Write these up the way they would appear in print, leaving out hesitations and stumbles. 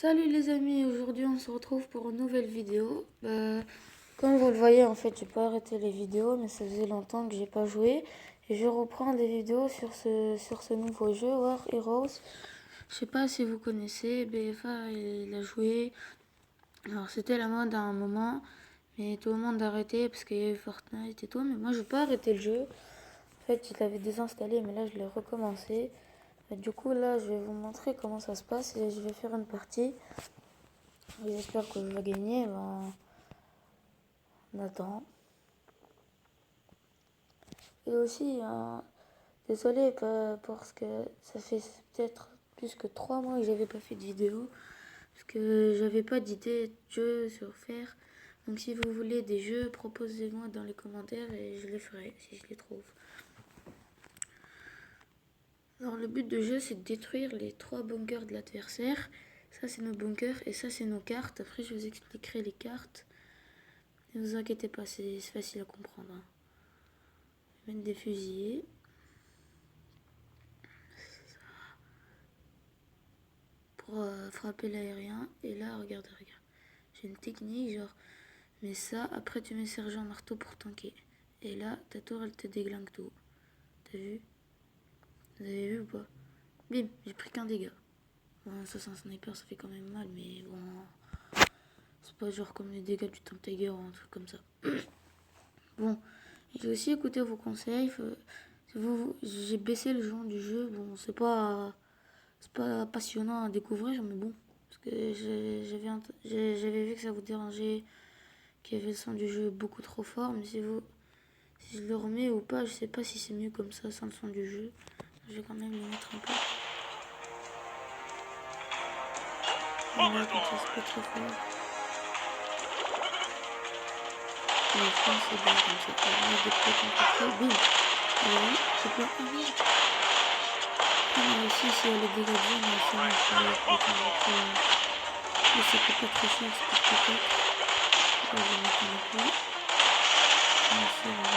Salut les amis, aujourd'hui on se retrouve pour une nouvelle vidéo. Comme vous le voyez, en fait j'ai pas arrêté les vidéos, mais ça faisait longtemps que j'ai pas joué. Et je reprends des vidéos sur ce nouveau jeu, War Heroes. Je sais pas si vous connaissez, BFA il a joué. Alors c'était la mode à un moment, mais tout le monde a arrêté parce qu'il y a eu Fortnite et tout. Mais moi j'ai pas arrêté le jeu. En fait je l'avais désinstallé, mais là je l'ai recommencé. Et du coup là je vais vous montrer comment ça se passe et je vais faire une partie. J'espère que je vais gagner. On attend. Et aussi, désolé parce que ça fait peut-être plus que 3 mois que j'avais pas fait de vidéo. Parce que j'avais pas d'idée de jeu sur faire. Donc si vous voulez des jeux, proposez-moi dans les commentaires et je les ferai si je les trouve. Alors le but du jeu c'est de détruire les 3 bunkers de l'adversaire. Ça c'est nos bunkers et ça c'est nos cartes. Après je vous expliquerai les cartes. Ne vous inquiétez pas, c'est facile à comprendre. Mettre des fusillés. Pour frapper l'aérien. Et là, regarde. J'ai une technique, genre, mets ça, après tu mets sergent marteau pour tanker. Et là, ta tour, elle te déglingue tout. T'as vu? Vous avez vu ou pas? Bim, j'ai pris qu'un dégât. Bon, ça c'est un sniper, ça fait quand même mal, mais bon... C'est pas genre comme les dégâts du Tomb Tiger ou un truc comme ça. Bon, j'ai aussi écouté vos conseils. J'ai baissé le genre du jeu. Bon, c'est pas passionnant à découvrir, mais bon. Parce que j'avais vu que ça vous dérangeait, qu'il y avait le son du jeu beaucoup trop fort. Mais si je le remets ou pas, je sais pas si c'est mieux comme ça, sans le son du jeu. Je vais quand même le mettre un peu. Voilà, comme ça c'est pas trop fort. Mais je pense que c'est bien comme ça. On va mettre des potes un peu trop. Bim. Voilà, c'est pas un merde. Et aussi, si elle est dégagée, mais c'est bon, je vais mettre un peu. Mais ça coûte pas très cher, c'est pour peut-être. Je vais mettre un peu. C'est bon.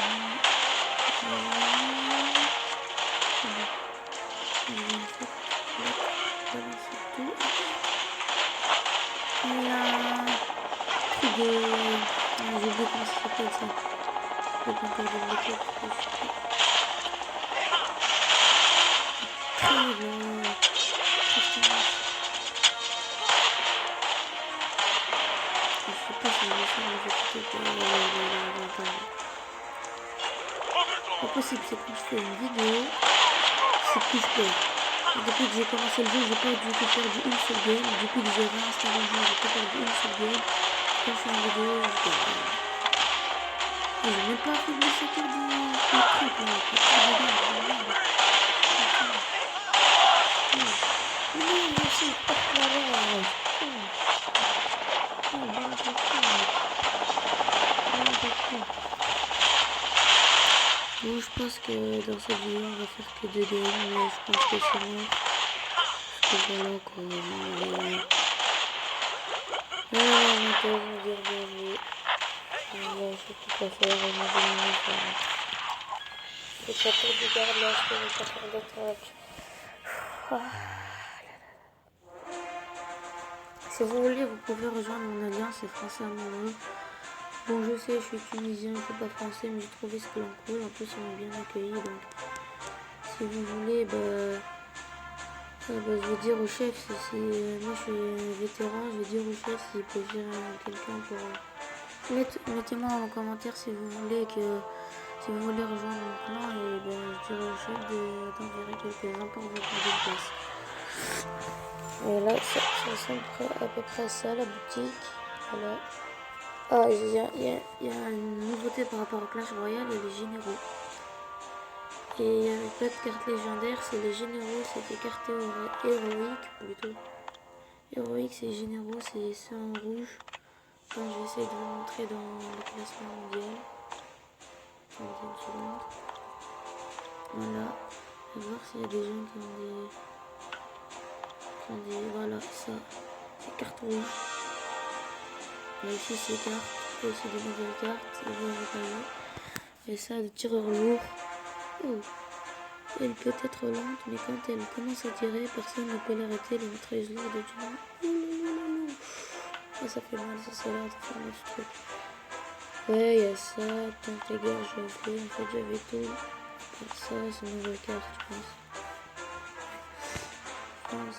Je vais en fait balancer tout. La truc de... j'ai oublié comment ça s'appelle ça. Le bunker de moteur. Très bon. Je sais pas si je vais faire les écouteurs. Pas possible, c'est quand je fais une vidéo, c'est plus je perds. Depuis que j'ai commencé le jeu, j'ai pas du tout perdu une seule game. Depuis que j'ai réinstallé le jeu, j'ai pas perdu une seule game. Quand je fais une vidéo, je perds. Et j'ai même pas fait de secteur de trucs là. Bon, je pense que dans cette vidéo, on va faire que 2 games, mais je pense que c'est bon. Parce que voilà quoi. On va dire bien joué. Là, je sais tout pas faire, on va diminuer ça. C'est pas pour du garde là, je peux pas faire d'attaque. Si vous voulez, vous pouvez rejoindre mon alliance, c'est français amoureux. Bon, je sais, je suis tunisien, je suis pas français, mais j'ai trouvé ce plan cool. En plus, on est bien accueillis, donc si vous voulez, je vais dire au chef, moi je suis vétéran, je vais dire au chef s'il peut virer quelqu'un pour... Mettez-moi en commentaire si vous voulez rejoindre mon clan et je dirai au chef d'enverrer quelques-uns pour vous garder une place. Et là, ça ressemble à peu près à ça, la boutique. Voilà. Ah, il y a une nouveauté par rapport à Clash Royale et les généraux. Et il y avait pas de cartes légendaires, c'est les généraux, c'est des cartes héroïques plutôt. Héroïques, c'est généraux, c'est ceux en rouge. Donc, je vais essayer de vous montrer dans le classement mondial. Attendez une seconde. Voilà. On va voir s'il y a des gens qui ont des... Voilà, ça. C'est cartes rouges. Là ici, c'est cartes. Il y a aussi des nouvelles cartes. Et ça, le tireur lourd. Oh. Elle peut être lente, mais quand elle commence à tirer, personne ne peut l'arrêter. Les mitrailleuses lourdes du nom. Ah, ça fait mal, ça c'est là de faire ce truc. Ouais, il y a ça. Tant les gars, je vais en fait, j'avais tout. Ça, c'est une nouvelle carte, je pense.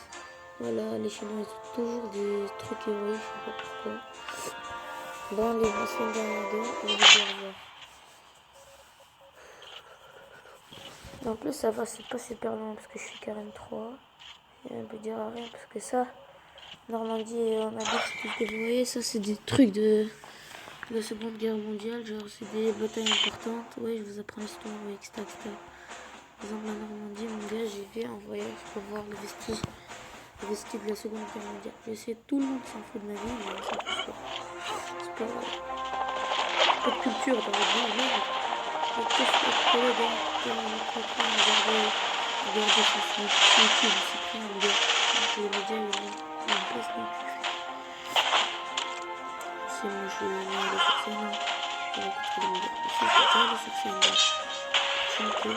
Voilà, les Chinois, ils ont toujours des trucs héroïques, je sais pas pourquoi. Dans les anciennes dernières guerres, on va bien voir. En plus, ça va, c'est pas super long parce que je suis Karen 3. Et on peut dire à rien parce que ça, Normandie et on a dit que vous voyez, ça c'est des trucs de la Seconde Guerre mondiale, genre c'est des batailles importantes. Ouais, je vous apprends l'histoire, ouais, etc., etc. Par exemple, la Normandie, mon gars, j'y vais en voyage pour voir les vestiges de la Seconde Guerre mondiale. Je sais, tout le monde s'en fout de ma vie, mais ça fout pas. C'est pas pas de culture dans le vie, merde. Mais qu'est-ce que je peux regarder sur YouTube, c'est pris en gars. Les médias, ils me passent les culs. Si moi je vais aller sur scène, je vais rencontrer des médias. Si je vais aller sur scène, chanter,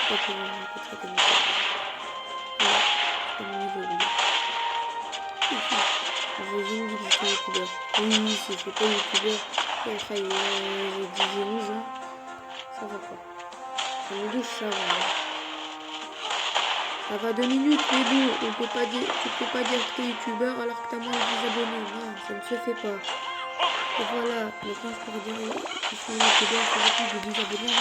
pas pour rencontrer des médias. Voilà, c'est pas mon niveau, oui. J'ai une vie que j'étais youtubeur. Oui, si je fais pas youtubeur, après j'ai 11 ans, ça va pas. Ça me douche, ça va. Ça va 2 minutes, mais bon, tu peux pas dire que t'es youtubeur alors que t'as moins de 10 abonnés. Non, ça ne se fait pas. Et voilà, maintenant je pourrais dire que je suis youtubeur, ça va plus de 10 abonnés.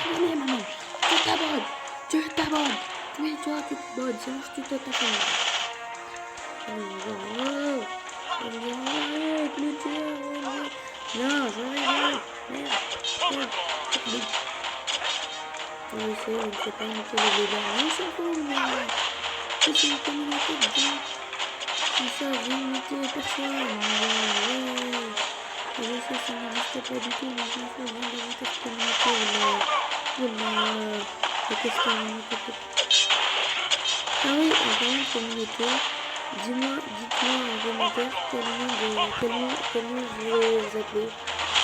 Je vais maman. Tu t'abonnes. Tu t'abonnes. Oui, toi, tu t'abonnes. Sinon, je te t'attaque. Non, je rigole. Merde. Je ne sais pas imiter le débat. Mais c'est bon, mais c'est une communauté de gens. Comme ça, je vais imiter personne. Ouais. Je sais, ça n'existe pas du tout, mais je m'en fous. Je viens d'inviter cette communauté. Voilà. Qu'est-ce qu'on Ah oui, encore une communauté. Dites-moi en commentaire quel nom vous voulez vous appeler.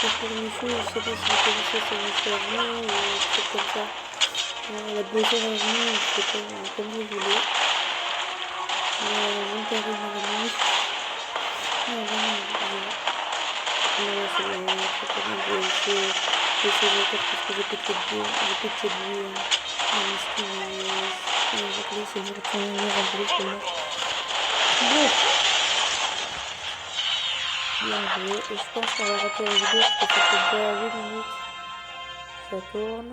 Pour Michou, je sais pas si vous connaissez ce Michou Arnaud ou un truc comme ça. La blessure Arnaud, je sais pas, comme vous voulez. Jean-Carré Marani. Non, vraiment, c'est vraiment très très bien. Je vais essayer de parce que j'ai pété de bruit. C'est dur de prendre une heure en plus, c'est bon. Bien joué. Et je pense qu'on va arrêter la vidéo parce que ça fait déjà 8 minutes. Ça tourne.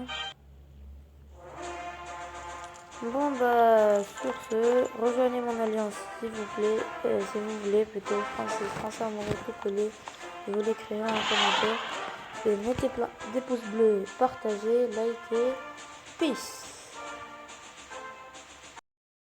Bon bah sur ce, rejoignez mon alliance s'il vous plaît, si vous voulez plutôt, Français amoureux tout collé, et vous l'écrivez en commentaire. Et mettez des pouces bleus, partagez, likez, peace.